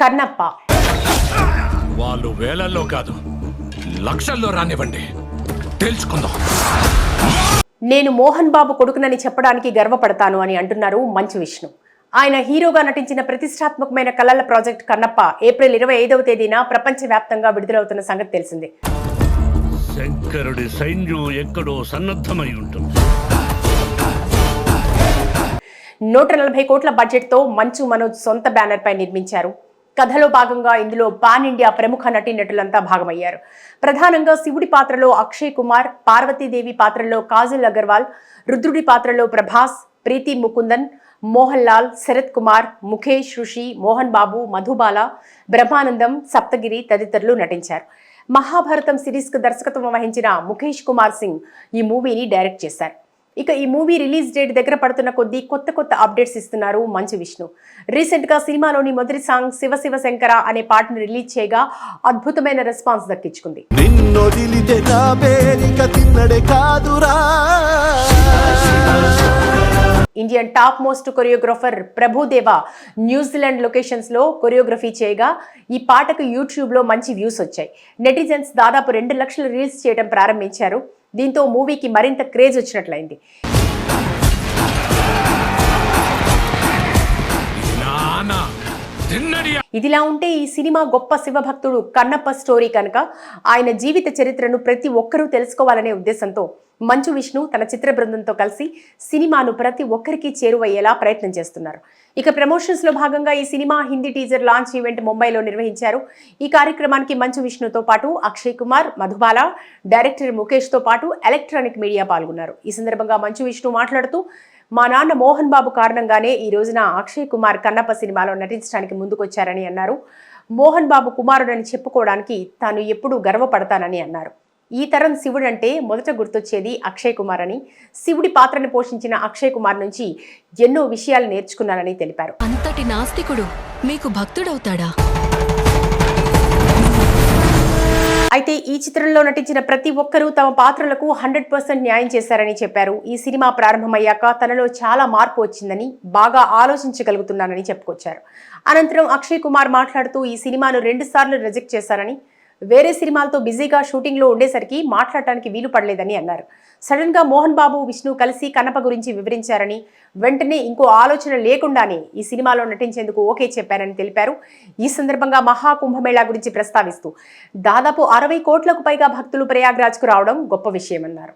కన్నప్ప. వాళ్ళు వేలల్లో కాదు లక్షల్లో రానివ్వండి, తెలుసుకుందాం. నేను మోహన్ బాబు కొడుకునని చెప్పడానికి గర్వపడతాను అని అంటున్నారు మంచు విష్ణు. ఆయన హీరోగా నటించిన ప్రతిష్టాత్మకమైన కళల ప్రాజెక్ట్ కన్నప్ప ఏప్రిల్ 25వ తేదీన ప్రపంచవ్యాప్తంగా విడుదలవుతున్న సంగతి తెలిసిందే. శంకరుడి సైన్యం ఎక్కడో సన్నద్ధమై ఉంటుంది. 140 కోట్ల బడ్జెట్తో మంచు మనోజ్ సొంత బ్యానర్ పై నిర్మించారు. కథలో భాగంగా ఇందులో పాన్ ఇండియా ప్రముఖ నటీనటులంతా భాగమయ్యారు. ప్రధానంగా శివుడి పాత్రలో అక్షయ్ కుమార్, పార్వతీదేవి పాత్రలో కాజల్ అగర్వాల్, రుద్రుడి పాత్రలో ప్రభాస్, ప్రీతి ముకుందన్, మోహన్ లాల్, శరత్ కుమార్, ముఖేష్, ఋషి, మోహన్ బాబు, మధుబాల, బ్రహ్మానందం, సప్తగిరి తదితరులు నటించారు. మహాభారతం సిరీస్ కు దర్శకత్వం వహించిన ముఖేష్ కుమార్ సింగ్ ఈ మూవీని డైరెక్ట్ చేశారు. ఇక ఈ మూవీ రిలీజ్ డేట్ దగ్గర పడుతున్న కొద్దీ కొత్త అప్డేట్స్ ఇస్తున్నారు మంచు విష్ణు. రీసెంట్ గా సినిమాలోని మొదటి సాంగ్ శివ శివ శంకర అనే పాటను రిలీజ్ చేయగా అద్భుతమైన రెస్పాన్స్ దక్కించుకుంది. Indian top most choreographer Prabhudeva New Zealand locations లో కొరియోగ్రఫీ చేయగా ఈ పాటకు యూట్యూబ్ లో మంచి వ్యూస్ వచ్చాయి. నెటిజన్స్ దాదాపు 2 లక్షల రీల్స్ చేయడం ప్రారంభించారు. దీంతో మూవీకి మరింత క్రేజ్ వచ్చినట్లయింది. ఇదిలా ఉంటే ఈ సినిమా గొప్ప శివభక్తుడు కన్నప్ప స్టోరీ కనుక ఆయన జీవిత చరిత్రను ప్రతి ఒక్కరూ తెలుసుకోవాలనే ఉద్దేశంతో మంచు విష్ణు తన చిత్ర బృందంతో కలిసి సినిమాను ప్రతి ఒక్కరికి చేరువయ్యేలా ప్రయత్నం చేస్తున్నారు. ఇక ప్రమోషన్స్ లో భాగంగా ఈ cinema Hindi teaser launch event ముంబైలో నిర్వహించారు. ఈ కార్యక్రమానికి మంచు విష్ణుతో పాటు అక్షయ్ కుమార్, మధుబాల, డైరెక్టర్ ముఖేష్ తో పాటు ఎలక్ట్రానిక్ మీడియా పాల్గొన్నారు. ఈ సందర్భంగా మంచు విష్ణు మాట్లాడుతూ, మా నాన్న మోహన్ బాబు కారణంగానే ఈ రోజున అక్షయ్ కుమార్ కన్నప్ప సినిమాలో నటించడానికి ముందుకొచ్చారని అన్నారు. మోహన్ బాబు కుమారుడని చెప్పుకోవడానికి తాను ఎప్పుడూ గర్వపడతానని అన్నారు. ఈ తరం శివుడు అంటే మొదట గుర్తొచ్చేది అక్షయ్ కుమార్ అని, శివుడి పాత్రను పోషించిన అక్షయ్ కుమార్ నుంచి ఎన్నో విషయాలు నేర్చుకున్నానని తెలిపారు. అంతటి నాస్తికుడు మీకు భక్తుడవుతాడా? అయితే ఈ చిత్రంలో నటించిన ప్రతి ఒక్కరూ తమ పాత్రలకు 100% న్యాయం చేశారని చెప్పారు. ఈ సినిమా ప్రారంభమయ్యాక తనలో చాలా మార్పు వచ్చిందని, బాగా ఆలోచించగలుగుతున్నానని చెప్పుకొచ్చారు. అనంతరం అక్షయ్ కుమార్ మాట్లాడుతూ ఈ సినిమాను 2 సార్లు రిజెక్ట్ చేశారని, వేరే సినిమాలతో బిజీగా షూటింగ్ లో ఉండేసరికి మాట్లాడటానికి వీలు పడలేదని అన్నారు. సడన్ గా మోహన్ బాబు, విష్ణు కలిసి కన్నప్ప గురించి వివరించారని, వెంటనే ఇంకో ఆలోచన లేకుండానే ఈ సినిమాలో నటించేందుకు ఓకే చెప్పారని తెలిపారు. ఈ సందర్భంగా మహాకుంభమేళా గురించి ప్రస్తావిస్తూ దాదాపు 60 కోట్లకు పైగా భక్తులు ప్రయాగ్రాజ్ కు రావడం గొప్ప విషయమన్నారు.